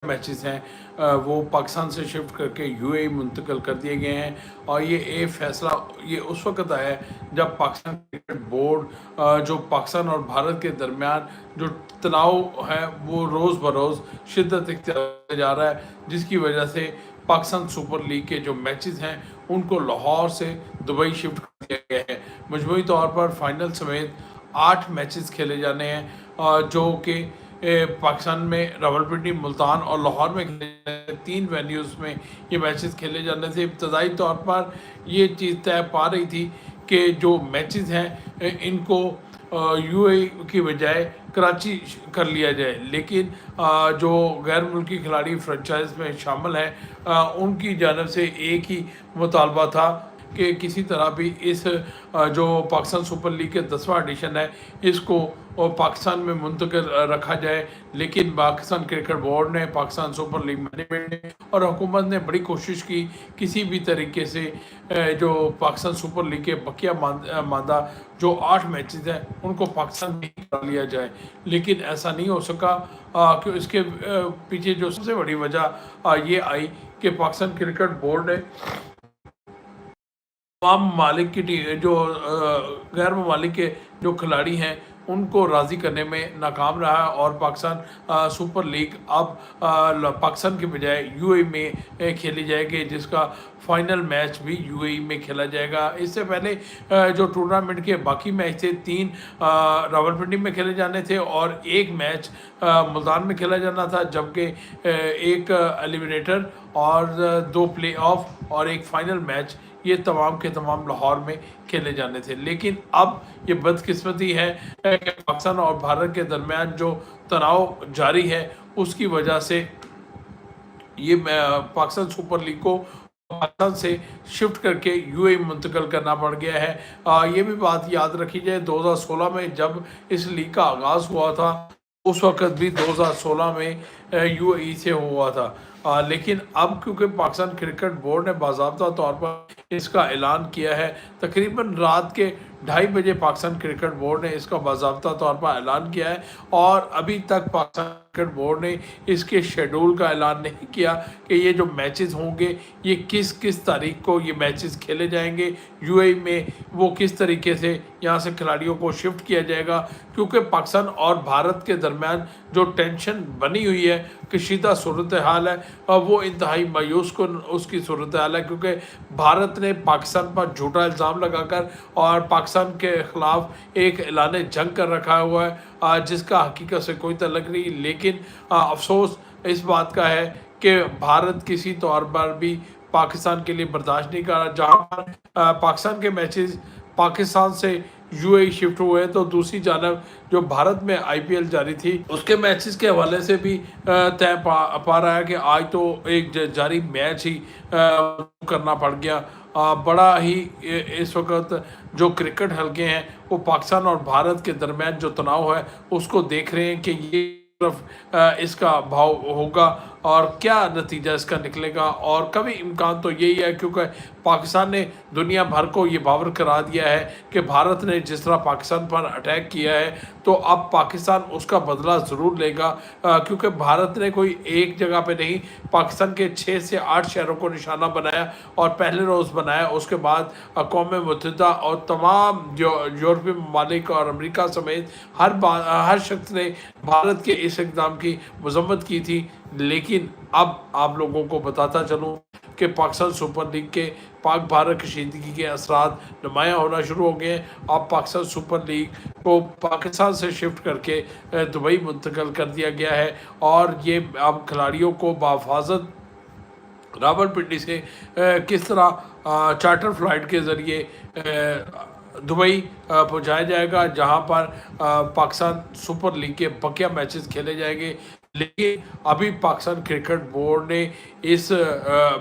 Matches हैं वो पाकिस्तान से शिफ्ट करके यूएई मुंतकिल कर दिए गए हैं। और ये फैसला ये उस वक़्त आया है जब पाकिस्तान क्रिकेट बोर्ड जो पाकिस्तान और भारत के दरमियान जो तनाव है वो रोज़ बरोज़ शिद्दत इख्तियार करता जा रहा है, जिसकी वजह से पाकिस्तान सुपर लीग के जो मैचेस हैं उनको लाहौर से दुबई शिफ्ट कर दिया गया है। मजमूई तौर पर फाइनल समेत 8 मैचेस खेले जाने हैं जो कि पाकिस्तान में रावलपिंडी, मुल्तान और लाहौर में खेले 3 वेन्यूज़ में ये मैचेस खेले जाने से इब्तदाई तौर पर ये चीज़ तय पा रही थी कि जो मैचेस हैं इनको यूएई की बजाय कराची कर लिया जाए, लेकिन जो गैर मुल्की खिलाड़ी फ्रेंचाइज में शामिल हैं उनकी जानब से एक ही मुतालबा था कि किसी तरह भी इस जो पाकिस्तान सुपर लीग के 10वां एडिशन है इसको पाकिस्तान में मुंतकिल रखा जाए। लेकिन पाकिस्तान क्रिकेट बोर्ड ने, पाकिस्तान सुपर लीग मैनेजमेंट ने और हुकूमत ने बड़ी कोशिश की किसी भी तरीके से जो पाकिस्तान सुपर लीग के बकिया मादा जो 8 मैचेस हैं उनको पाकिस्तान में ही करा लिया जाए, लेकिन ऐसा नहीं हो सका कि इसके पीछे जो सबसे बड़ी वजह ये आई कि पाकिस्तान क्रिकेट बोर्ड ने तमाम ममालिक की जो गैर ममालिक के जो खिलाड़ी हैं उनको राज़ी करने में नाकाम रहा और पाकिस्तान सुपर लीग अब पाकिस्तान के बजाय यूएई में खेली जाएगी, जिसका फाइनल मैच भी यूएई में खेला जाएगा। इससे पहले जो टूर्नामेंट के बाकी मैच थे 3 रावलपिंडी में खेले जाने थे और 1 मैच मुल्तान में खेला जाना था, जबकि एक एलिमिनेटर और 2 प्ले ऑफ और एक फाइनल मैच ये तमाम के तमाम लाहौर में खेले जाने थे। लेकिन अब ये बदकिस्मती है कि पाकिस्तान और भारत के दरमियान जो तनाव जारी है उसकी वजह से ये पाकिस्तान सुपर लीग को पाकिस्तान से शिफ्ट करके यूएई मुंतकिल करना पड़ गया है। ये भी बात याद रखी जाए 2016 में जब इस लीग का आगाज़ हुआ था उस वक़्त भी 2016 में यूएई से हुआ था, लेकिन अब क्योंकि पाकिस्तान क्रिकेट बोर्ड ने बाज़ाब्ता तौर पर इसका ऐलान किया है, तकरीबन रात के 2:30 बजे पाकिस्तान क्रिकेट बोर्ड ने इसका बाज़ाब्ता तौर पर ऐलान किया है और अभी तक पाकिस्तान क्रिकेट बोर्ड ने इसके शेड्यूल का ऐलान नहीं किया कि ये जो मैचेस होंगे ये किस किस तारीख को ये मैचेस खेले जाएंगे यूएई में, वो किस तरीके से यहाँ से खिलाड़ियों को शिफ्ट किया जाएगा, क्योंकि पाकिस्तान और भारत के दरमियान जो टेंशन बनी हुई है, कशीदा सूरत हाल है और वो इंतहाई मायूस को उसकी सूरत हाल है, क्योंकि भारत ने पाकिस्तान पर झूठा इल्ज़ाम लगाकर और पाकिस्तान के ख़िलाफ़ एक ऐलान जंग कर रखा हुआ है जिसका हकीकत से कोई तल्लुक़ नहीं। लेकिन अफसोस इस बात का है कि भारत किसी तौर पर भी पाकिस्तान के लिए बर्दाश्त नहीं कर रहा। जहाँ पर पाकिस्तान के मैचेस पाकिस्तान से यूएई शिफ्ट हुए तो दूसरी जानब जो भारत में आईपीएल जारी थी उसके मैचेस के हवाले से भी तय पा रहा है कि आज तो एक जारी मैच ही करना पड़ गया। बड़ा ही इस वक्त जो क्रिकेट हलके हैं वो पाकिस्तान और भारत के दरमियान जो तनाव है उसको देख रहे हैं कि ये तरफ इसका भाव होगा और क्या नतीजा इसका निकलेगा। और कभी इम्कान तो यही है क्योंकि पाकिस्तान ने दुनिया भर को ये बावर करा दिया है कि भारत ने जिस तरह पाकिस्तान पर अटैक किया है तो अब पाकिस्तान उसका बदला ज़रूर लेगा, क्योंकि भारत ने कोई एक जगह पे नहीं पाकिस्तान के 6 से 8 शहरों को निशाना बनाया और पहले रोज़ बनाया। उसके बाद अक़वाम मुत्तहिदा और तमाम जो यूरोपीय ममालिक और अमेरिका समेत हर शख्स ने भारत के इस इक़दाम की मज़म्मत की थी। लेकिन अब आप लोगों को बताता चलूँ कि पाकिस्तान सुपर लीग के पाक भारत कशीदगी के असरात नुमायाँ होना शुरू हो गए हैं। अब पाकिस्तान सुपर लीग को पाकिस्तान से शिफ्ट करके दुबई मुंतकिल कर दिया गया है और ये अब खिलाड़ियों को बाहिफाजत रावलपिंडी से किस तरह चार्टर फ़्लाइट के ज़रिए दुबई पहुंचाया जाएगा, जहां पर पाकिस्तान सुपर लीग के बकिया मैचेस खेले जाएंगे। लेकिन अभी पाकिस्तान क्रिकेट बोर्ड ने इस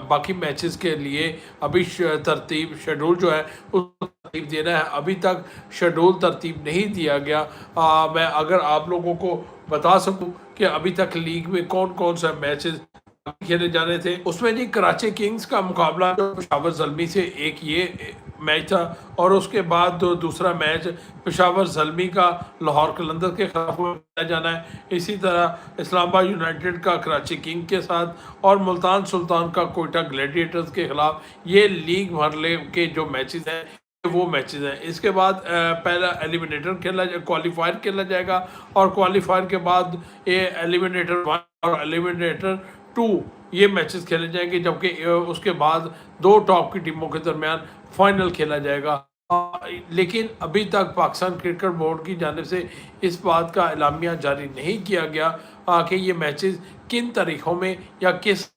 बाकी मैचेस के लिए अभी तरतीब शेड्यूल जो है उसको तरतीब देना है। अभी तक शेड्यूल तरतीब नहीं दिया गया। मैं अगर आप लोगों को बता सकूं कि अभी तक लीग में कौन कौन सा मैचेस खेले जाने थे, उसमें जी कराची किंग्स का मुकाबला पेशावर ज़ल्मी से एक ये मैच था, और उसके बाद दूसरा मैच पेशावर ज़ल्मी का लाहौर कलंदर के खिलाफ खेला जाना है। इसी तरह इस्लामाबाद यूनाइटेड का कराची किंग के साथ, और मुल्तान सुल्तान का कोयटा ग्लैडिएटर्स के खिलाफ, ये लीग भरले के जो मैचेस हैं वो मैचेस हैं। इसके बाद पहला एलिमिनेटर क्वालिफायर खेला जाएगा, और क्वालिफायर के बाद ये एलिमिनेटर 1 और एलिमिनेटर 2 ये मैचेस खेले जाएंगे, जबकि उसके बाद 2 टॉप की टीमों के दरमियान फाइनल खेला जाएगा। लेकिन अभी तक पाकिस्तान क्रिकेट बोर्ड की जानिब से इस बात का एलामिया जारी नहीं किया गया कि ये मैचेस किन तारीखों में या किस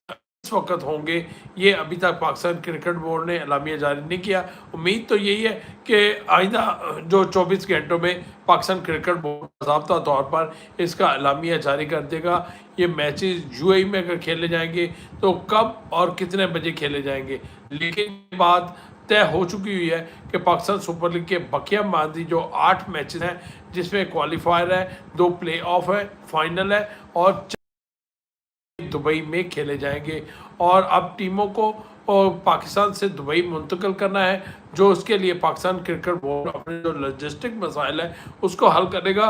वक्त होंगे। ये अभी तक पाकिस्तान क्रिकेट बोर्ड ने एलामिया जारी नहीं किया। उम्मीद तो यही है कि आइंदा जो 24 घंटों में पाकिस्तान क्रिकेट बोर्ड बाज़ाब्ता तौर पर इसका एलामिया जारी कर देगा। ये मैचेस यूएई में अगर खेले जाएंगे तो कब और कितने बजे खेले जाएंगे, लेकिन बात तय हो चुकी हुई है कि पाकिस्तान सुपर लीग के बकिया मादी जो 8 मैचेस हैं, जिसमें क्वालिफायर है, 2 प्ले ऑफ है, फाइनल है, और दुबई में खेले जाएंगे। और अब टीमों को पाकिस्तान से दुबई मुंतकिल करना है, जो उसके लिए पाकिस्तान क्रिकेट बोर्ड अपने जो लॉजिस्टिक मसाइल है उसको हल करेगा।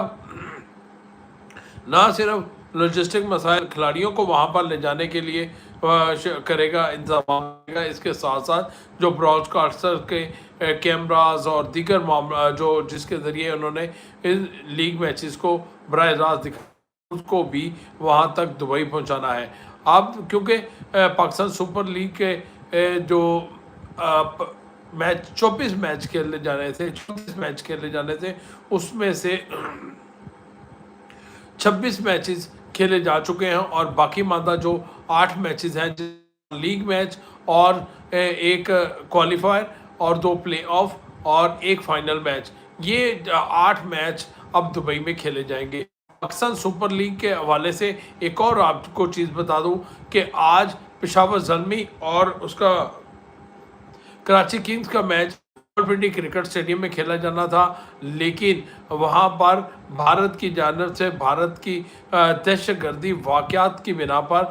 ना सिर्फ लॉजिस्टिक मसाइल, खिलाड़ियों को वहाँ पर ले जाने के लिए करेगा, इंतजाम करेगा। इसके साथ साथ जो ब्रॉडकास्टर के कैमराज और दीगर मामला जो जिसके ज़रिए उन्होंने इन लीग मैचेस को बराह रास्त दिखा, उसको भी वहाँ तक दुबई पहुँचाना है। अब क्योंकि पाकिस्तान सुपर लीग के जो मैच 24 मैच खेले जाने थे, 24 मैच खेले जाने थे, उसमें से 26 मैचेस खेले जा चुके हैं, और बाकी मादा जो 8 मैचेस हैं, लीग मैच और एक क्वालिफायर और 2 प्ले ऑफ और एक फाइनल मैच, ये 8 मैच अब दुबई में खेले जाएंगे। पाकिस्तान सुपर लीग के हवाले से एक और आपको चीज़ बता दूं कि आज पेशावर ज़ल्मी और उसका कराची किंग्स का मैच रावलपिंडी क्रिकेट स्टेडियम में खेला जाना था, लेकिन वहां पर भारत की जानिब से भारत की दहशतगर्दी वाक़यात की बिना पर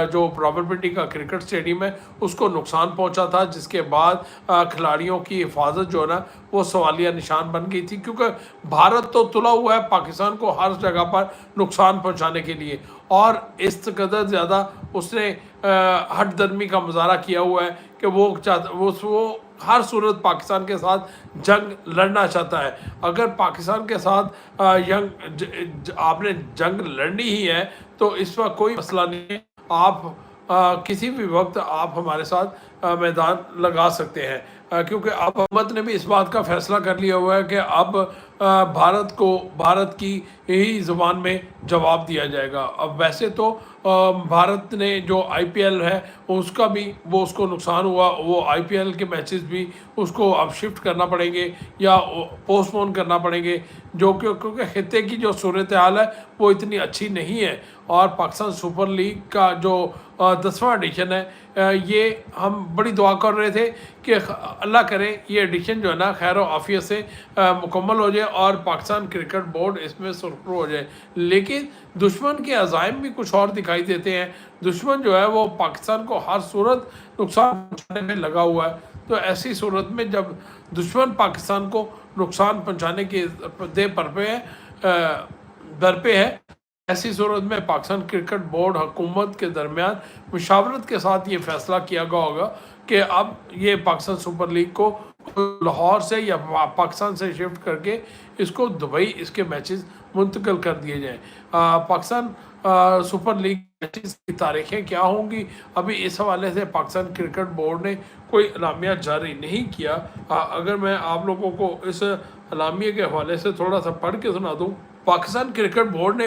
जो रावलपिंडी का क्रिकेट स्टेडियम है उसको नुकसान पहुंचा था, जिसके बाद खिलाड़ियों की हिफाजत जो है ना वो सवालिया निशान बन गई थी, क्योंकि भारत तो तुला हुआ है पाकिस्तान को हर जगह पर नुकसान पहुंचाने के लिए, और इस कदर ज़्यादा उसने हट दर्मी का मुजाहरा किया हुआ है कि वो हर सूरत पाकिस्तान के साथ जंग लड़ना चाहता है। अगर पाकिस्तान के साथ आपने जंग लड़नी ही है तो इस वक्त कोई मसला नहीं है, आप किसी भी वक्त आप हमारे साथ मैदान लगा सकते हैं, क्योंकि अब हुकूमत ने भी इस बात का फैसला कर लिया हुआ है कि अब भारत को भारत की यही ज़ुबान में जवाब दिया जाएगा। अब वैसे तो भारत ने जो आईपीएल है उसका भी वो उसको नुकसान हुआ, वो आईपीएल के मैचेस भी उसको अब शिफ्ट करना पड़ेंगे या पोस्टपोन करना पड़ेंगे, जो क्योंकि खित्ते की जो सूरत हाल है वो इतनी अच्छी नहीं है। और पाकिस्तान सुपर लीग का जो 10वां एडिशन है, ये हम बड़ी दुआ कर रहे थे कि अल्लाह करे ये एडिशन जो है ना खैर आफियत से मुकम्मल हो जाए और पाकिस्तान क्रिकेट बोर्ड इसमें सुरखरू हो जाए, लेकिन दुश्मन के अज़ाइम भी कुछ और दिखाई देते हैं। दुश्मन जो है वो पाकिस्तान को हर सूरत नुकसान पहुँचाने में लगा हुआ है। तो ऐसी सूरत में जब दुश्मन पाकिस्तान को नुकसान पहुँचाने के दर पे है, ऐसी सूरत में पाकिस्तान क्रिकेट बोर्ड हुकूमत के दरमियान मुशावरत के साथ ये फैसला किया गया होगा कि अब ये पाकिस्तान सुपर लीग को लाहौर से या पाकिस्तान से शिफ्ट करके इसको दुबई इसके मैचेस मुंतकिल कर दिए जाएँ। पाकिस्तान सुपर लीग मैचेस की तारीखें क्या होंगी, अभी इस हवाले से पाकिस्तान क्रिकेट बोर्ड ने कोई अलामिया जारी नहीं किया। अगर मैं आप लोगों को इस अलामिया के हवाले से थोड़ा सा पढ़ के सुना दूँ। पाकिस्तान क्रिकेट बोर्ड ने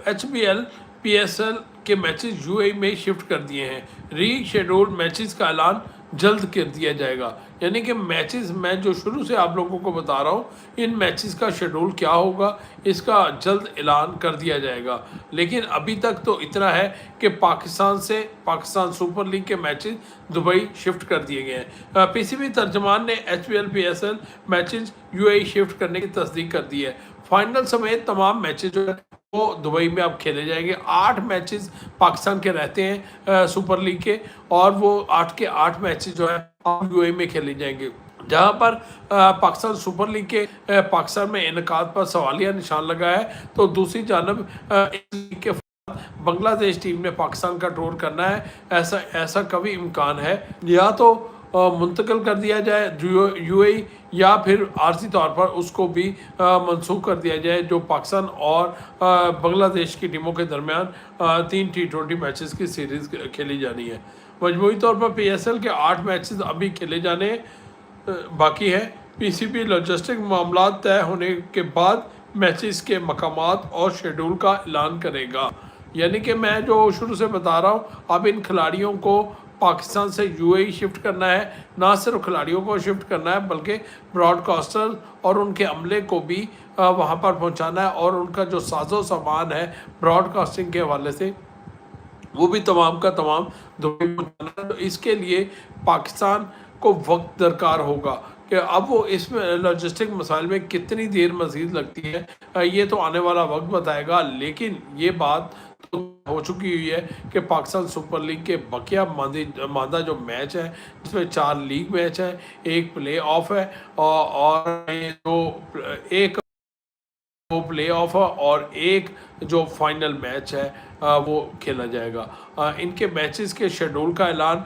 HBL PSL के मैचेस यूएई में शिफ्ट कर दिए हैं। री शेड्यूल्ड मैचेस का ऐलान जल्द कर दिया जाएगा, यानी कि मैचेस मैं जो शुरू से आप लोगों को बता रहा हूँ, इन मैचेस का शेड्यूल क्या होगा इसका जल्द ऐलान कर दिया जाएगा। लेकिन अभी तक तो इतना है कि पाकिस्तान से पाकिस्तान सुपर लीग के मैचेस दुबई शिफ्ट कर दिए गए हैं। PCB तर्जमान ने HBL PSL matches UAE shift करने की तस्दीक कर दी है। फाइनल समेत तमाम मैचेस जो है वो दुबई में अब खेले जाएंगे। 8 मैचेस पाकिस्तान के रहते हैं सुपर लीग के, और वो 8 के 8 मैचेस जो है अब यूएई में खेले जाएंगे। जहाँ पर पाकिस्तान सुपर लीग के पाकिस्तान में इनकाद पर सवालिया निशान लगा है, तो दूसरी जानब इस लीग के बांग्लादेश टीम ने पाकिस्तान का टूर करना है। ऐसा ऐसा कभी इम्कान है, या तो मुंतकिल कर दिया जाए यूएई, या फिर आर्जी तौर पर उसको भी मनसूख कर दिया जाए, जो पाकिस्तान और बांग्लादेश की टीमों के दरमियान 3 T20 मैचेस की सीरीज़ खेली जानी है। मजमूई तौर पर PSL के 8 मैचेस अभी खेले जाने बाकी है। PCB लॉजिस्टिक मामला तय होने के बाद मैचेस के मकामात और शेड्यूल का ऐलान करेगा। यानी कि मैं जो शुरू से बता रहा हूँ, अब इन खिलाड़ियों को पाकिस्तान से UAE शिफ्ट करना है। ना सिर्फ खिलाड़ियों को शिफ्ट करना है, बल्कि ब्रॉडकास्टर और उनके अमले को भी वहाँ पर पहुँचाना है, और उनका जो साजो सामान है ब्रॉडकास्टिंग के हवाले से, वो भी तमाम का तमाम दुबई पहुँचाना है। तो इसके लिए पाकिस्तान को वक्त दरकार होगा कि अब वो इसमें लॉजिस्टिक मसाइल में कितनी देर मज़ीद लगती है, ये तो आने वाला वक्त बताएगा। लेकिन ये बात तो हो चुकी हुई है कि पाकिस्तान सुपर लीग के बकिया मादा जो मैच है, जिसमें 4 लीग मैच हैं, 1 प्ले ऑफ है, और एक प्ले ऑफ है, और एक जो फाइनल मैच है वो खेला जाएगा। इनके मैचेस के शेड्यूल का ऐलान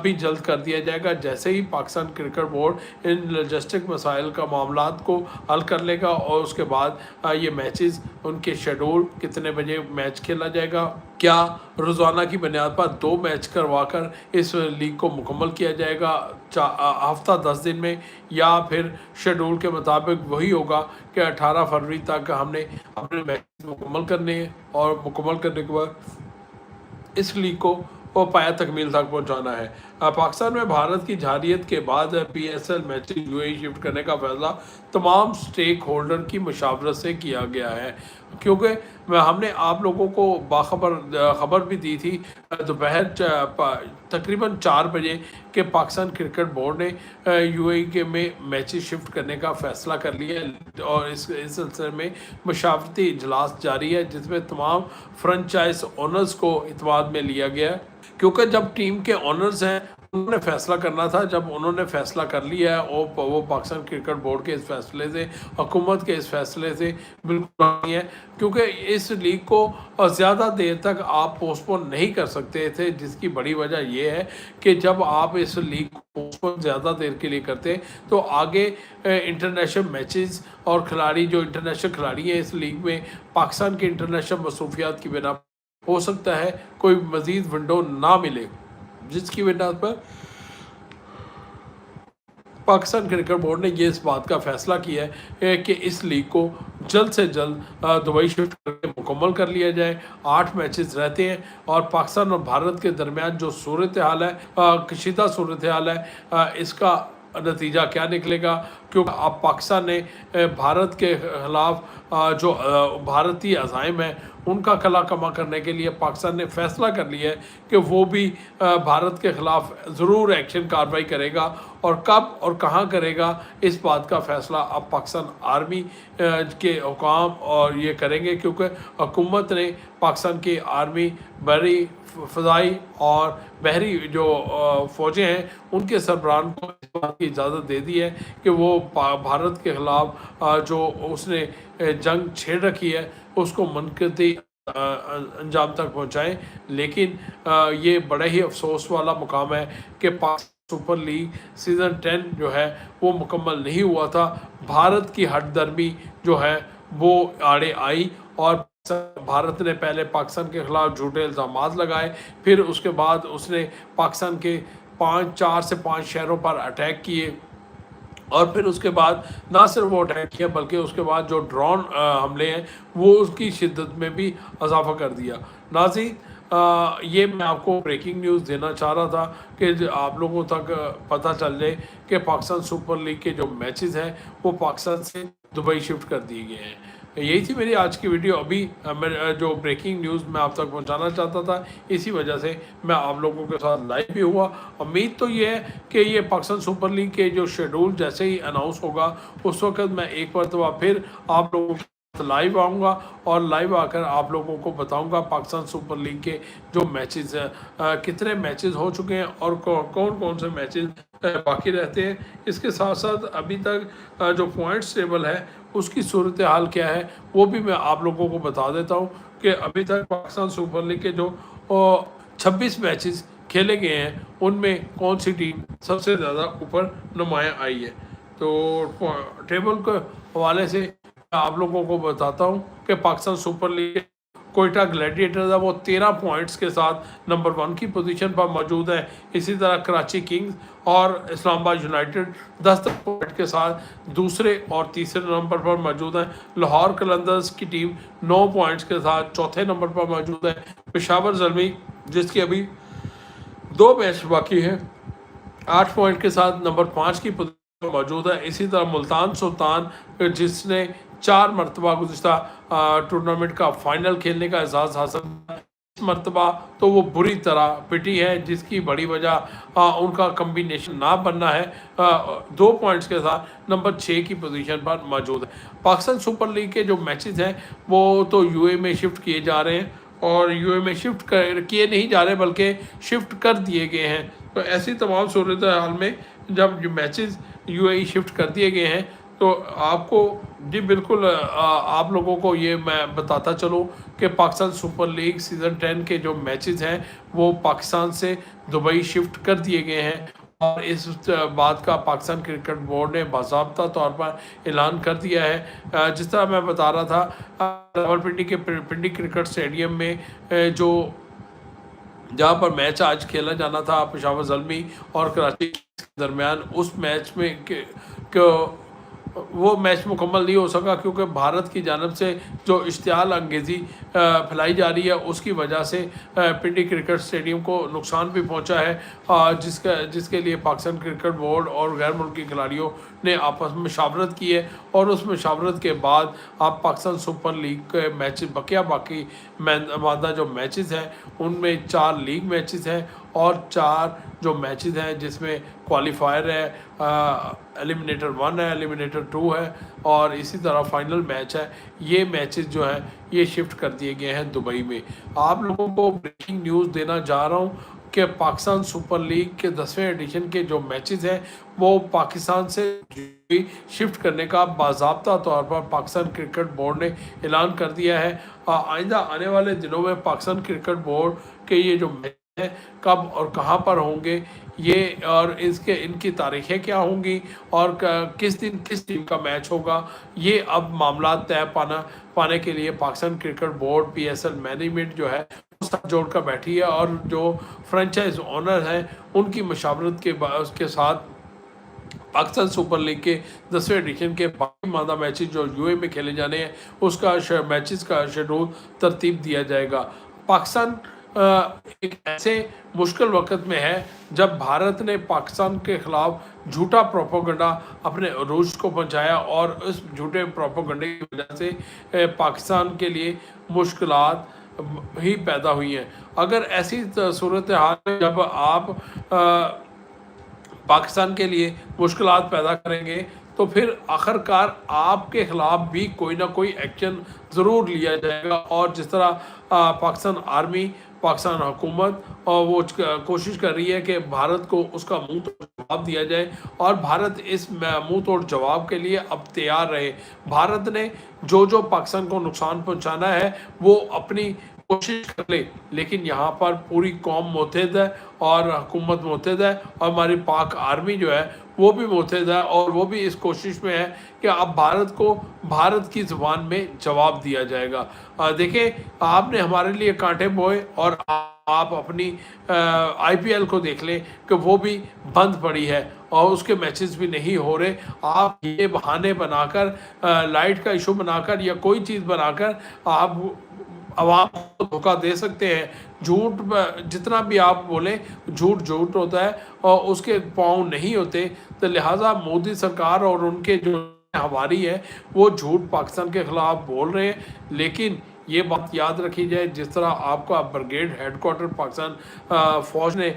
भी जल्द कर दिया जाएगा, जैसे ही पाकिस्तान क्रिकेट बोर्ड इन लॉजिस्टिक मसाइल का मामलात को हल कर लेगा, और उसके बाद ये मैचेस, उनके शेड्यूल, कितने बजे मैच खेला जाएगा, क्या रोज़ाना की बुनियाद पर 2 मैच करवाकर इस लीग को मुकम्मल किया जाएगा हफ्ता 10 दिन में, या फिर शेड्यूल के मुताबिक वही होगा कि 18 फरवरी तक हमने अपने मैच मुकम्मल करने हैं, और मुकम्मल करने के बाद इस लीग को वो पाया तकमील तक पहुंचाना है। पाकिस्तान में भारत की जारियत के बाद PSL मैचेस UAE शिफ्ट करने का फैसला तमाम स्टेक होल्डर की मशावरत से किया गया है, क्योंकि हमने आप लोगों को खबर भी दी थी दोपहर तकरीबन 4 बजे कि पाकिस्तान क्रिकेट बोर्ड ने UAE के में मैचेस शिफ्ट करने का फ़ैसला कर लिया है, और इस सिलसिले में मशावरती इजलास जारी है, जिसमें तमाम फ्रेंचाइज ओनर्स को इत्मीनान में लिया गया है। क्योंकि जब टीम के ओनर्स हैं, उन्होंने फैसला करना था, जब उन्होंने फैसला कर लिया है, वो पाकिस्तान क्रिकेट बोर्ड के इस फैसले से, हुकूमत के इस फैसले से बिल्कुल नहीं है, क्योंकि इस लीग को ज़्यादा देर तक आप पोस्टपोन नहीं कर सकते थे, जिसकी बड़ी वजह ये है कि जब आप इस लीग को पोस्टपोन ज़्यादा देर के लिए करते तो आगे इंटरनेशनल मैचेस और खिलाड़ी, जो इंटरनेशनल खिलाड़ी हैं इस लीग में, पाकिस्तान के इंटरनेशनल मसरूफियात की बिना हो सकता है कोई मज़ीद विंडो ना मिले, जिसकी वजह पर पाकिस्तान क्रिकेट बोर्ड ने ये इस बात का फैसला किया है कि इस लीग को जल्द से जल्द दुबई शिफ्ट करके मुकम्मल कर लिया जाए। 8 मैचेस रहते हैं, और पाकिस्तान और भारत के दरमियान जो सूरत हाल है, कशीदा सूरत हाल है, इसका नतीजा क्या निकलेगा, क्योंकि अब पाकिस्तान ने भारत के ख़िलाफ़ जो भारतीय अज़ाइम है उनका कला कमा करने के लिए पाकिस्तान ने फैसला कर लिया है कि वो भी भारत के ख़िलाफ़ ज़रूर एक्शन कार्रवाई करेगा, और कब और कहाँ करेगा इस बात का फ़ैसला अब पाकिस्तान आर्मी के हुकाम और ये करेंगे, क्योंकि हुकूमत ने पाकिस्तान की आर्मी, बहरी, फ़ज़ाई और बहरी जो फ़ौजें हैं, उनके सरबराहान को इस बात की इजाज़त दे दी है कि वो भारत के ख़िलाफ़ जो उसने जंग छेड़ रखी है उसको मुनक़ती अंजाम तक पहुँचाएँ। लेकिन ये बड़ा ही अफसोस वाला मुकाम है कि पाकिस्तान सुपर लीग सीज़न 10 जो है वो मुकम्मल नहीं हुआ था। भारत की हठधर्मी जो है वो आड़े आई, और भारत ने पहले पाकिस्तान के ख़िलाफ़ झूठे इल्ज़ामात लगाए, फिर उसके बाद उसने पाकिस्तान के 4 से 5 शहरों पर अटैक किए, और फिर उसके बाद ना सिर्फ वो अटैक किया, बल्कि उसके बाद जो ड्रोन हमले हैं वो उसकी शिद्दत में भी इजाफा कर दिया। नाज़रीन, ये मैं आपको ब्रेकिंग न्यूज़ देना चाह रहा था कि आप लोगों तक पता चल जाए कि पाकिस्तान सुपर लीग के जो मैचेस हैं वो पाकिस्तान से दुबई शिफ्ट कर दिए गए हैं। यही थी मेरी आज की वीडियो। अभी जो ब्रेकिंग न्यूज़ मैं आप तक पहुंचाना चाहता था, इसी वजह से मैं आप लोगों के साथ लाइव भी हुआ। उम्मीद तो ये है कि ये पाकिस्तान सुपर लीग के जो शेड्यूल जैसे ही अनाउंस होगा, उस वक्त मैं एक मरतबा फिर आप लोगों लाइव आऊँगा और लाइव आकर आप लोगों को बताऊंगा पाकिस्तान सुपर लीग के जो मैचेस हैं, कितने मैचेस हो चुके हैं और कौन कौन से मैचेस बाकी रहते हैं। इसके साथ साथ अभी तक जो पॉइंट्स टेबल है उसकी सूरत हाल क्या है वो भी मैं आप लोगों को बता देता हूँ कि अभी तक पाकिस्तान सुपर लीग के जो 26 मैचेस खेले गए हैं उनमें कौन सी टीम सबसे ज़्यादा ऊपर नुमाया आई है। तो टेबल के हवाले से आप लोगों को बताता हूँ कि Pakistan super league Quetta Gladiators है वो 13 पॉइंट्स के साथ नंबर 1 की पोजीशन पर मौजूद है। इसी तरह कराची किंग्स और इस्लामाबाद यूनाइटेड 10 पॉइंट के साथ दूसरे और तीसरे नंबर पर मौजूद है। लाहौर कलंदर्स की टीम 9 पॉइंट्स के साथ चौथे नंबर पर मौजूद है। पेशावर ज़ल्मी जिसकी अभी 2 मैच बाकी हैं 8 पॉइंट के साथ नंबर 5 की पोजीशन मौजूद है। इसी तरह मुल्तान सुल्तान जिसने 4 मरतबा गुज़िश्ता टूर्नामेंट का फाइनल खेलने का एजाज़ हासिल किया, इस मरतबा तो वो बुरी तरह पिटी है जिसकी बड़ी वजह उनका कम्बिनेशन ना बनना है। 2 पॉइंट्स के साथ नंबर 6 की पोजीशन पर मौजूद है। पाकिस्तान सुपर लीग के जो मैचेस हैं वो तो यूए में शिफ्ट किए जा रहे हैं और यूए में शिफ्ट किए नहीं जा रहे बल्कि शिफ्ट कर दिए गए हैं। तो ऐसी तमाम सूरत हाल में जब जो मैचेस यूएई शिफ्ट कर दिए गए हैं तो आपको जी बिल्कुल आप लोगों को ये मैं बताता चलूँ कि पाकिस्तान सुपर लीग सीज़न 10 के जो मैचेस हैं वो पाकिस्तान से दुबई शिफ्ट कर दिए गए हैं और इस बात का पाकिस्तान क्रिकेट बोर्ड ने बाज़ाब्ता तौर पर ऐलान कर दिया है। जिस तरह मैं बता रहा था रावलपिंडी के पिंडी क्रिकेट स्टेडियम में जो जहाँ पर मैच आज खेला जाना था पेशावर ज़ल्मी और कराची के दरमियान, उस मैच में वो मैच मुकम्मल नहीं हो सका क्योंकि भारत की जानब से जो इश्तियाल अंगेज़ी फैलाई जा रही है उसकी वजह से पिंडी क्रिकेट स्टेडियम को नुकसान भी पहुंचा है, जिसके लिए पाकिस्तान क्रिकेट बोर्ड और गैर मुल्की खिलाड़ियों ने आपस में मशावरत की है और उस मशावरत के बाद आप पाकिस्तान सुपर लीग के मैच बाकी मादा जो मैचेस हैं उनमें 4 लीग मैचेस हैं और 4 जो मैचेस हैं जिसमें क्वालिफायर है, एलिमिनेटर 1 है, एलिमिनेटर 2 है और इसी तरह फाइनल मैच है। ये मैचेस जो हैं ये शिफ्ट कर दिए गए हैं दुबई में। आप लोगों को ब्रेकिंग न्यूज़ देना चाह रहा हूँ कि पाकिस्तान सुपर लीग के 10वें एडिशन के जो मैचेस हैं वो पाकिस्तान से शिफ्ट करने का बाज़ाब्ता तौर पर पाकिस्तान क्रिकेट बोर्ड ने ऐलान कर दिया है। आइंदा आने वाले दिनों में पाकिस्तान क्रिकेट बोर्ड के ये जो मैच हैं कब और कहाँ पर होंगे ये और इनकी तारीखें क्या होंगी और किस दिन किस टीम का मैच होगा, ये अब मामला तय पाने के लिए Pakistan cricket board PSL management जो है साथ जोड़ कर बैठी है और जो फ्रेंचाइज ओनर हैं उनकी मशावरत के साथ पाकिस्तान सुपर लीग के 10वें एडिशन के बाकी मादा मैचेस जो यूए में खेले जाने हैं उसका मैचेस का शेड्यूल तरतीब दिया जाएगा। पाकिस्तान एक ऐसे मुश्किल वक्त में है जब भारत ने पाकिस्तान के ख़िलाफ़ झूठा प्रोपोगंडा अपने अरूज को पहुंचाया और उस झूठे प्रोपोगंडे की वजह से पाकिस्तान के लिए मुश्किलात ही पैदा हुई हैं। अगर ऐसी सूरत हाल में जब आप पाकिस्तान के लिए मुश्किलात पैदा करेंगे तो फिर आखिरकार आपके ख़िलाफ़ भी कोई ना कोई एक्शन ज़रूर लिया जाएगा और जिस तरह पाकिस्तान आर्मी पाकिस्तान हुकूमत और वो कोशिश कर रही है कि भारत को उसका मुंह तोड़ जवाब दिया जाए और भारत इस मुंह तोड़ जवाब के लिए अब तैयार रहे। भारत ने जो पाकिस्तान को नुकसान पहुंचाना है वो अपनी कोशिश कर ले, लेकिन यहाँ पर पूरी कौम मुतहद है और हुकूमत मुतहद है और हमारी पाक आर्मी जो है वो भी मुतहद है और वो भी इस कोशिश में है कि अब भारत को भारत की ज़ुबान में जवाब दिया जाएगा। देखें आपने हमारे लिए कांटे बोए और आप अपनी आईपीएल को देख लें कि वो भी बंद पड़ी है और उसके मैचेस भी नहीं हो रहे। आप ये बहाने बनाकर लाइट का इशू बनाकर या कोई चीज़ बनाकर आप आवाम को धोखा दे सकते हैं। झूठ जितना भी आप बोलें झूठ होता है और उसके पाँव नहीं होते। तो लिहाजा मोदी सरकार और उनके जो हमारी है वो झूठ पाकिस्तान के ख़िलाफ़ बोल रहे हैं, लेकिन ये बात याद रखी जाए जिस तरह आपका ब्रिगेड हेडक्वार्टर पाकिस्तान फ़ौज ने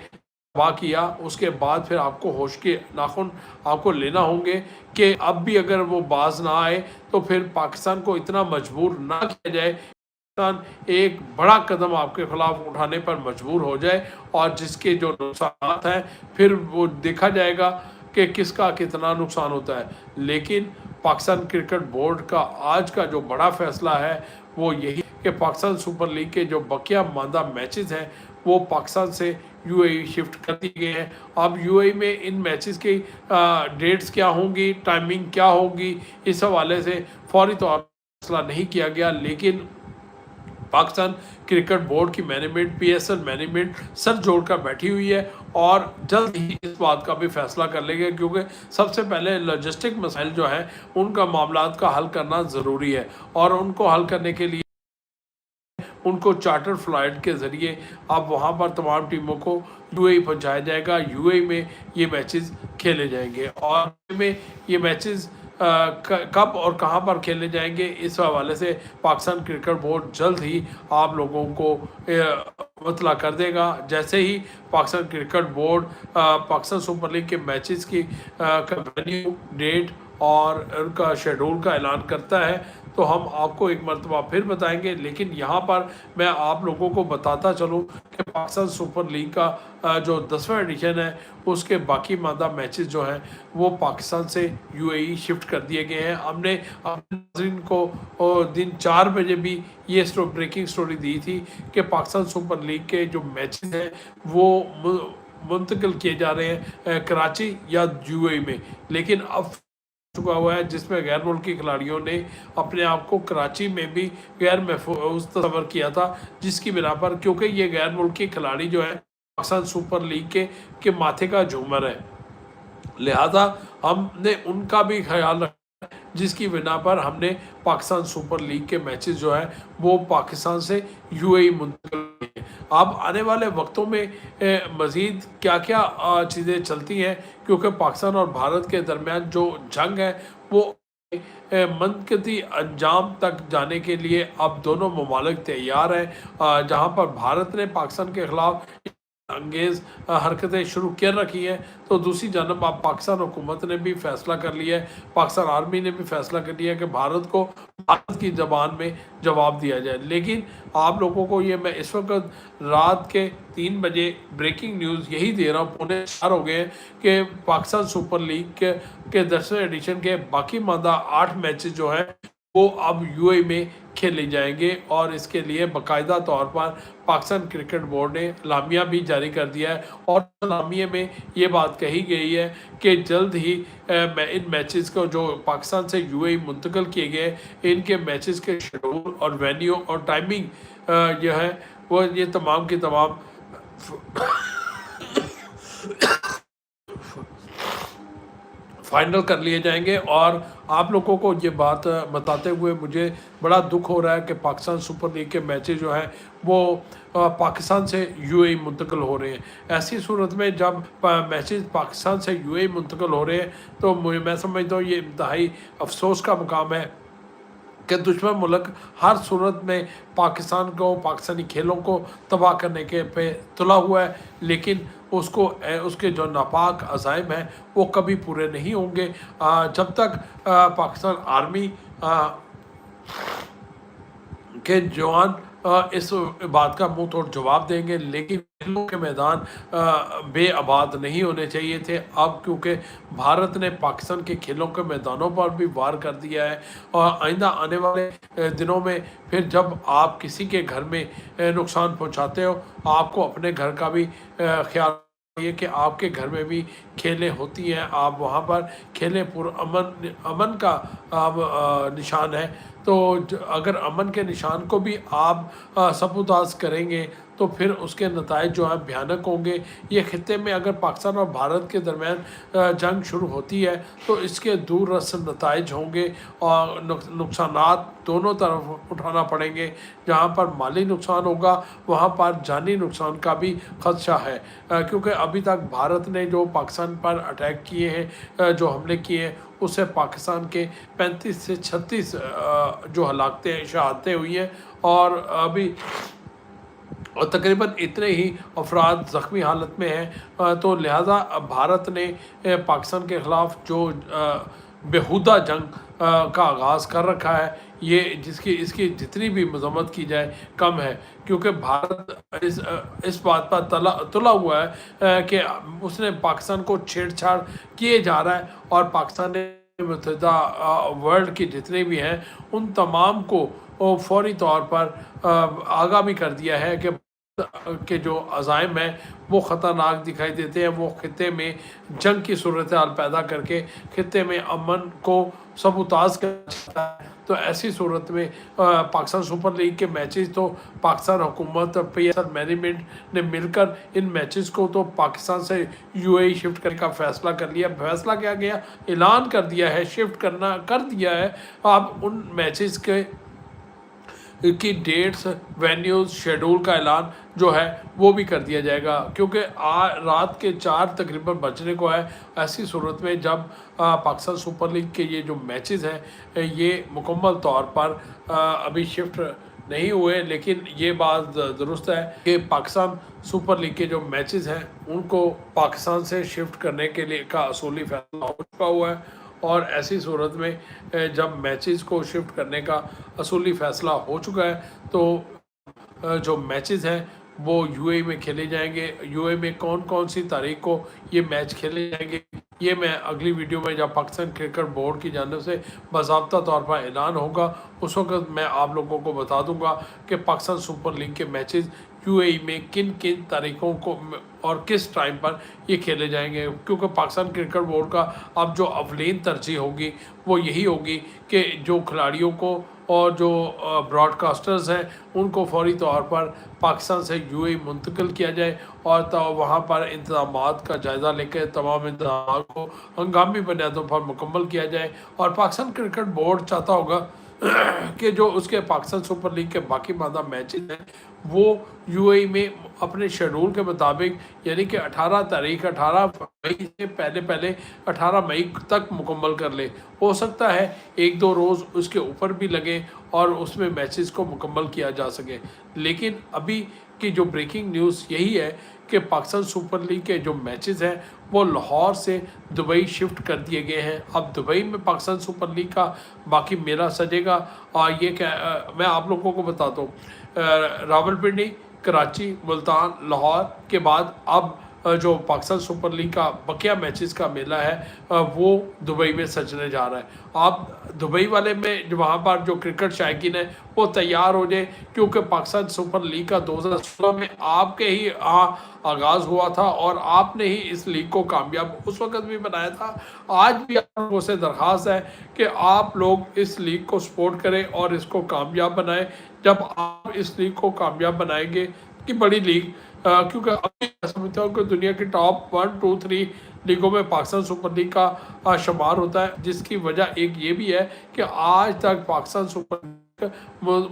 तबाह किया, उसके बाद फिर आपको होश के नाखुन आपको लेना होंगे कि अब भी अगर वो बाज ना आए तो फिर पाकिस्तान को इतना मजबूर ना किया जाए, पाकिस्तान एक बड़ा कदम आपके खिलाफ उठाने पर मजबूर हो जाए और जिसके जो नुकसान हैं फिर वो देखा जाएगा कि किसका कितना नुकसान होता है। लेकिन पाकिस्तान क्रिकेट बोर्ड का आज का जो बड़ा फैसला है वो यही कि पाकिस्तान सुपर लीग के जो बकिया मांदा मैचेस हैं वो पाकिस्तान से यूएई शिफ्ट कर दिए गए हैं। अब यूएई में इन मैचेस की डेट्स क्या होंगी, टाइमिंग क्या होगी, इस हवाले से फौरी तौर पर फैसला नहीं किया गया। लेकिन पाकिस्तान क्रिकेट बोर्ड की मैनेजमेंट, पीएसएल मैनेजमेंट सर जोड़कर बैठी हुई है और जल्द ही इस बात का भी फैसला कर लेंगे, क्योंकि सबसे पहले लॉजिस्टिक मसाइल जो हैं उनका मामलात का हल करना ज़रूरी है और उनको हल करने के लिए उनको चार्टर फ्लाइट के ज़रिए अब वहाँ पर तमाम टीमों को यूएई पहुँचाया जाएगा। यूएई में ये मैचेस खेले जाएंगे और में ये मैचेस कब और कहाँ पर खेले जाएंगे इस हवाले से पाकिस्तान क्रिकेट बोर्ड जल्द ही आप लोगों को मुतला कर देगा। जैसे ही Pakistan cricket board Pakistan super league के मैचेस की वेन्यू, डेट और उनका शेड्यूल का ऐलान करता है तो हम आपको एक मरतबा फिर बताएंगे। लेकिन यहाँ पर मैं आप लोगों को बताता चलूँ कि पाकिस्तान सुपर लीग का जो 10वां एडिशन है उसके बाकी मादा मैचेस जो हैं वो पाकिस्तान से यूएई शिफ्ट कर दिए गए हैं। हमने अपने नाज़रीन को दिन 4 बजे भी ये ब्रेकिंग स्टोरी दी थी कि पाकिस्तान सुपर लीग के जो मैचेस हैं वो मुंतकिल किए जा रहे हैं कराची या यूएई में। लेकिन अब चुका हुआ है जिसमें गैर मुल्की खिलाड़ियों ने अपने आप को कराची में भी गैर महफूज तस्वर किया था, जिसकी बिना पर क्योंकि ये गैर मुल्की खिलाड़ी जो है पाकिस्तान सुपर लीग के माथे का झूमर है, लिहाजा हमने उनका भी ख्याल रखा, जिसकी बिना पर हमने पाकिस्तान सुपर लीग के मैचेस जो है वो पाकिस्तान से यूएई मुंतकिल किए। अब आने वाले वक्तों में मज़ीद क्या क्या चीज़ें चलती हैं, क्योंकि पाकिस्तान और भारत के दरमियान जो जंग है वो मनकती अंजाम तक जाने के लिए अब दोनों ममालिक तैयार हैं। जहां पर भारत ने पाकिस्तान के खिलाफ अंगेज़ हरकतें शुरू कर रखी हैं तो दूसरी जानब अब पाकिस्तान हुकूमत ने भी फैसला कर लिया है, पाकिस्तान आर्मी ने भी फैसला कर लिया है कि भारत को भारत की ज़बान में जवाब दिया जाए। लेकिन आप लोगों को ये मैं इस वक्त रात के 3 बजे ब्रेकिंग न्यूज़ यही दे रहा हूँ, 3:45 हो गए हैं कि पाकिस्तान सुपर लीग के 10वें एडिशन के बाकी मादा 8 मैचेस जो हैं वो अब यूएई में खेले जाएंगे और इसके लिए बाकायदा तौर पर पाकिस्तान क्रिकेट बोर्ड ने लामिया भी जारी कर दिया है और लामिया में ये बात कही गई है कि जल्द ही इन मैचेस को जो पाकिस्तान से यूएई मुंतकिल किए गए इनके मैचेस के शेड्यूल और वेन्यू और टाइमिंग जो है वो ये तमाम की तमाम फाइनल कर लिए जाएंगे। और आप लोगों को ये बात बताते हुए मुझे बड़ा दुख हो रहा है कि पाकिस्तान सुपर लीग के मैचेस जो हैं वो पाकिस्तान से यूएई मुंतकिल हो रहे हैं। ऐसी सूरत में जब मैचेस पाकिस्तान से यूएई मुंतकिल हो रहे हैं तो मैं समझता हूँ ये इंतहाई अफसोस का मुकाम है कि दुश्मन मुल्क हर सूरत में पाकिस्तान को, पाकिस्तानी खेलों को तबाह करने के पे तुला हुआ है, लेकिन उसके जो नापाक अज़ाइम हैं वो कभी पूरे नहीं होंगे जब तक पाकिस्तान आर्मी के जवान इस बात का मुंह तोड़ जवाब देंगे। लेकिन खेलों के मैदान बेआबाद नहीं होने चाहिए थे अब, क्योंकि भारत ने पाकिस्तान के खेलों के मैदानों पर भी वार कर दिया है और आइंदा आने वाले दिनों में फिर जब आप किसी के घर में नुकसान पहुंचाते हो आपको अपने घर का भी ख्याल ये कि आपके घर में भी खेलें होती हैं, आप वहाँ पर खेलें अमन का निशान है। तो अगर अमन के निशान को भी आप सबूताज करेंगे तो फिर उसके नताइज जो हैं भयानक होंगे। ये खित्ते में अगर पाकिस्तान और भारत के दरमियान जंग शुरू होती है तो इसके दूर रस नताइज होंगे और नुकसानात दोनों तरफ उठाना पड़ेंगे। जहाँ पर माली नुकसान होगा वहाँ पर जानी नुकसान का भी खदशा है, क्योंकि अभी तक भारत ने जो पाकिस्तान पर अटैक किए हैं, जो हमले किए हैं, उससे पाकिस्तान के 35 से 36 जो हलाकतें शहादतें हुई हैं और अभी और तकरीबन इतने ही अफराद ज़ख्मी हालत में हैं। तो लिहाजा भारत ने पाकिस्तान के ख़िलाफ़ जो बेहुदा जंग का आगाज़ कर रखा है, ये जिसकी इसकी जितनी भी मज़म्मत की जाए कम है, क्योंकि भारत इस बात पर तुला हुआ है कि उसने पाकिस्तान को छेड़छाड़ किए जा रहा है, और पाकिस्तान ने मुत्तहिदा वर्ल्ड के जितने भी हैं उन तमाम को फौरी तौर पर आगाह भी कर दिया है कि जो अज़ाइम हैं वो ख़तरनाक दिखाई देते हैं। वो ख़ित्ते में जंग की सूरत हाल पैदा करके ख़ित्ते में अमन को सबूताज कर सकता है। तो ऐसी सूरत में पाकिस्तान सुपर लीग के मैचेस तो पाकिस्तान हुकूमत और PSL मैनेजमेंट ने मिलकर इन मैचेस को तो पाकिस्तान से UAE शिफ्ट करने का फ़ैसला कर लिया। फ़ैसला क्या गया, ऐलान कर दिया है, शिफ्ट करना कर दिया है। अब उन मैचेस के की डेट्स, वेन्यूज़, शेड्यूल का ऐलान जो है वो भी कर दिया जाएगा, क्योंकि रात के 4 तकरीबन बजने को है। ऐसी सूरत में जब पाकिस्तान सुपर लीग के ये जो मैचेस हैं ये मुकम्मल तौर पर अभी शिफ्ट नहीं हुए, लेकिन ये बात दुरुस्त है कि पाकिस्तान सुपर लीग के जो मैचेस हैं उनको पाकिस्तान से शिफ्ट करने के लिए का असूली फैसला हो चुका हुआ है। और ऐसी सूरत में जब मैचेस को शिफ्ट करने का असूली फ़ैसला हो चुका है, तो जो मैचेस हैं वो UAE में खेले जाएंगे। UAE में कौन कौन सी तारीख को ये मैच खेले जाएंगे, ये मैं अगली वीडियो में जब पाकिस्तान क्रिकेट बोर्ड की जानिब से बाज़ाब्ता तौर पर ऐलान होगा उस वक्त मैं आप लोगों को बता दूंगा कि पाकिस्तान सुपर लीग के मैचेस UAE में किन किन तारीखों को और किस टाइम पर ये खेले जाएंगे। क्योंकि पाकिस्तान क्रिकेट बोर्ड का अब जो अवलीन तरजीह होगी वो यही होगी कि जो खिलाड़ियों को और जो ब्रॉडकास्टर्स हैं उनको फौरी तौर पर पाकिस्तान से UAE मुंतकिल किया जाए, और तो वहाँ पर इंतज़ामात का जायज़ा लेकर तमाम इंतज़ामात को हंगामी बुनियादों पर मुकम्मल किया जाए। और पाकिस्तान क्रिकेट बोर्ड चाहता होगा कि जो उसके पाकिस्तान सुपर लीग के बाकी मादा मैचेस हैं वो UAE में अपने शेड्यूल के मुताबिक, यानी कि 18 मई से पहले 18 मई तक मुकम्मल कर ले। हो सकता है 1-2 रोज़ उसके ऊपर भी लगे और उसमें मैचेस को मुकम्मल किया जा सके, लेकिन अभी की जो ब्रेकिंग न्यूज़ यही है कि पाकिस्तान सुपर लीग के जो मैचेस हैं वो लाहौर से दुबई शिफ्ट कर दिए गए हैं। अब दुबई में पाकिस्तान सुपर लीग का बाकी मेला सजेगा। और ये क्या मैं आप लोगों को बताता हूँ, रावलपिंडी, कराची, मुल्तान, लाहौर के बाद अब जो पाकिस्तान सुपर लीग का बकिया मैचेस का मेला है वो दुबई में सजने जा रहा है। आप दुबई वाले में जो वहाँ पर जो क्रिकेट शायकीन है वो तैयार हो जाए, क्योंकि पाकिस्तान सुपर लीग का 2016 में आपके ही आगाज़ हुआ था और आपने ही इस लीग को कामयाब उस वक्त भी बनाया था। आज भी आप लोगों से दरख्वास्त है कि आप लोग इस लीग को सपोर्ट करें और इसको कामयाब बनाएं। जब आप इस लीग को कामयाब बनाएंगे कि बड़ी लीग, क्योंकि अभी मैं समझता हूँ कि दुनिया की टॉप 1, 2, 3 लीगों में पाकिस्तान सुपर लीग का शुमार होता है, जिसकी वजह एक ये भी है कि आज तक पाकिस्तान सुपर लीग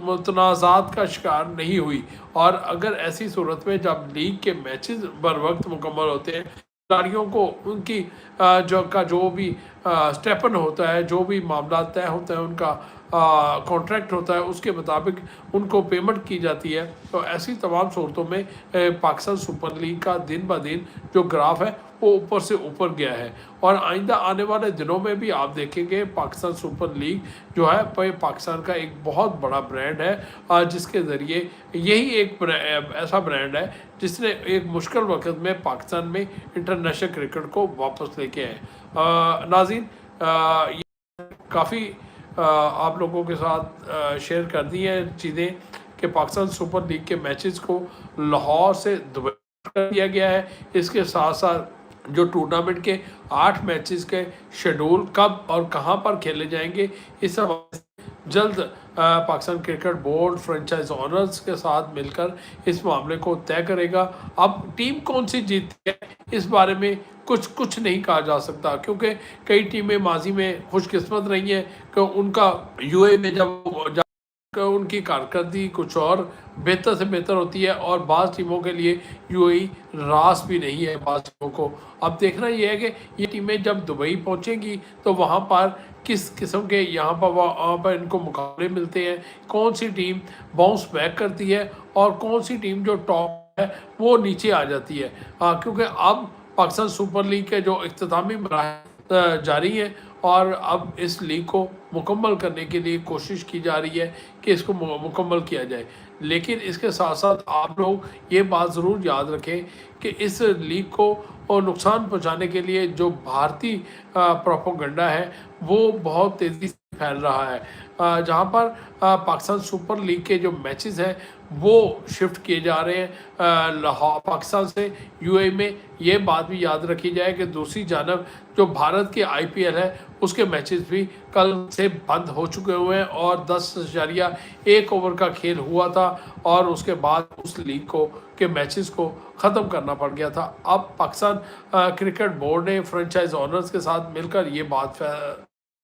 मुतनाज़ात का शिकार नहीं हुई। और अगर ऐसी सूरत में जब लीग के मैचेस बर वक्त मुकम्मल होते हैं, खिलाड़ियों को उनकी जो भी स्टेपन होता है, जो भी मामला तय होता है, उनका कॉन्ट्रैक्ट होता है, उसके मुताबिक उनको पेमेंट की जाती है। तो ऐसी तमाम सूरतों में पाकिस्तान सुपर लीग का दिन ब दिन जो ग्राफ है वो ऊपर से ऊपर गया है। और आइंदा आने वाले दिनों में भी आप देखेंगे पाकिस्तान सुपर लीग जो है पाकिस्तान का एक बहुत बड़ा ब्रांड है, जिसके ज़रिए यही एक ऐसा ब्रांड है जिसने एक मुश्किल वक्त में पाकिस्तान में इंटरनेशनल क्रिकेट को वापस लेके आए। नाज़रीन, काफ़ी आप लोगों के साथ शेयर कर दी हैं चीज़ें कि पाकिस्तान सुपर लीग के मैचेस को लाहौर से दुबई कर दिया गया है। इसके साथ साथ जो टूर्नामेंट के 8 मैचेस के शेड्यूल कब और कहां पर खेले जाएंगे, इस हवाले से जल्द Pakistan cricket board franchise honours के साथ मिलकर इस मामले को तय करेगा। अब टीम कौन सी जीतती है इस बारे में कुछ नहीं कहा जा सकता, क्योंकि कई टीमें माजी में खुशकिस्मत रही हैं कि उनका UAE में जब उनकी कारकर्दगी कुछ और बेहतर से बेहतर होती है, और बाज़ टीमों के लिए UAE रास भी नहीं है बाज़ टीमों को। अब देखना ये है कि ये टीमें जब दुबई पहुंचेंगी तो वहां पर किस किस्म के यहाँ पर वहाँ पर इनको मुकाबले मिलते हैं, कौन सी टीम बाउंस बैक करती है और कौन सी टीम जो टॉप है वो नीचे आ जाती है। क्योंकि अब पाकिस्तान सुपर लीग के जो इख्तितामी मराहल जारी है और अब इस लीग को मुकम्मल करने के लिए कोशिश की जा रही है कि इसको मुकम्मल किया जाए। लेकिन इसके साथ साथ आप लोग ये बात ज़रूर याद रखें कि इस लीग को और नुकसान पहुंचाने के लिए जो भारतीय प्रोपेगेंडा है वो बहुत तेज़ी से फैल रहा है। जहां पर पाकिस्तान सुपर लीग के जो मैचेस हैं वो शिफ्ट किए जा रहे हैं लाहौर पाकिस्तान से यूएई में। ये बात भी याद रखी जाए कि दूसरी जानब जो भारत के आईपीएल है उसके मैचेस भी कल से बंद हो चुके हुए हैं और 10.1 ओवर का खेल हुआ था और उसके बाद उस लीग को के मैचेस को ख़त्म करना पड़ गया था। अब पाकिस्तान क्रिकेट बोर्ड ने फ्रेंचाइज ओनर्स के साथ मिलकर ये बात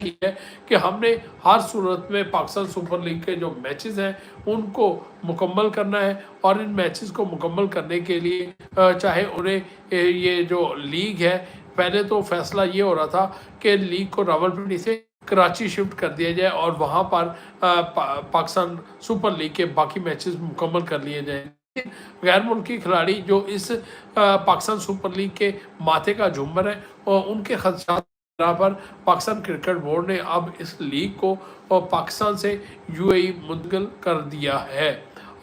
की है कि हमने हर सूरत में पाकिस्तान सुपर लीग के जो मैचेस हैं उनको मुकम्मल करना है और इन मैचेस को मुकम्मल करने के लिए चाहे उन्हें ये जो लीग है, पहले तो फैसला ये हो रहा था कि लीग को रावलपिंडी से कराची शिफ्ट कर दिया जाए और वहाँ पर पाकिस्तान सुपर लीग के बाकी मैचेस मुकम्मल कर लिए जाएँ। गैर मुल्की खिलाड़ी जो इस पाकिस्तान सुपर लीग के माथे का झूमर है और उनके खदशात पर पाकिस्तान क्रिकेट बोर्ड ने अब इस लीग को और पाकिस्तान से यूएई मुंतकिल कर दिया है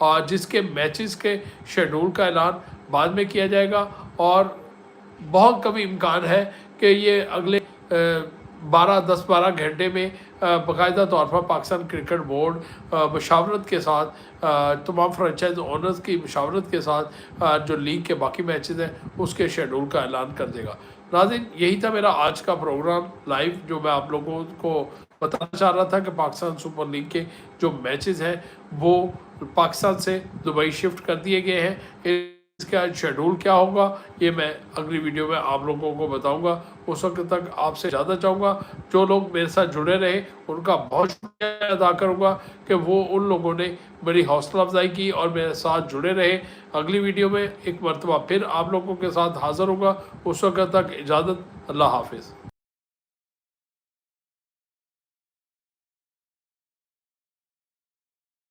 और जिसके मैचेस के शेड्यूल का ऐलान बाद में किया जाएगा और बहुत कम इम्कान है कि ये अगले 10-12 घंटे में बाकायदा तौर पर पाकिस्तान क्रिकेट बोर्ड मशावरत के साथ तमाम फ्रेंचाइज ओनर्स की मशावरत के साथ जो लीग के बाकी मैचेस हैं उसके शेड्यूल का ऐलान कर देगा। नाज़रीन, यही था मेरा आज का प्रोग्राम लाइव जो मैं आप लोगों को बताना चाह रहा था कि पाकिस्तान सुपर लीग के जो मैचेस हैं वो पाकिस्तान से दुबई शिफ्ट कर दिए गए हैं। इसका शेड्यूल क्या होगा ये मैं अगली वीडियो में आप लोगों को बताऊंगा। उस वक्त तक आपसे ज़्यादा चाहूँगा जो लोग मेरे साथ जुड़े रहे उनका बहुत शुक्रिया अदा करूँगा कि वो उन लोगों ने मेरी हौसला अफजाई की और मेरे साथ जुड़े रहे। अगली वीडियो में एक मरतबा फिर आप लोगों के साथ हाज़िर होगा। उस वक्त तक इजाज़त। अल्लाह हाफिज़।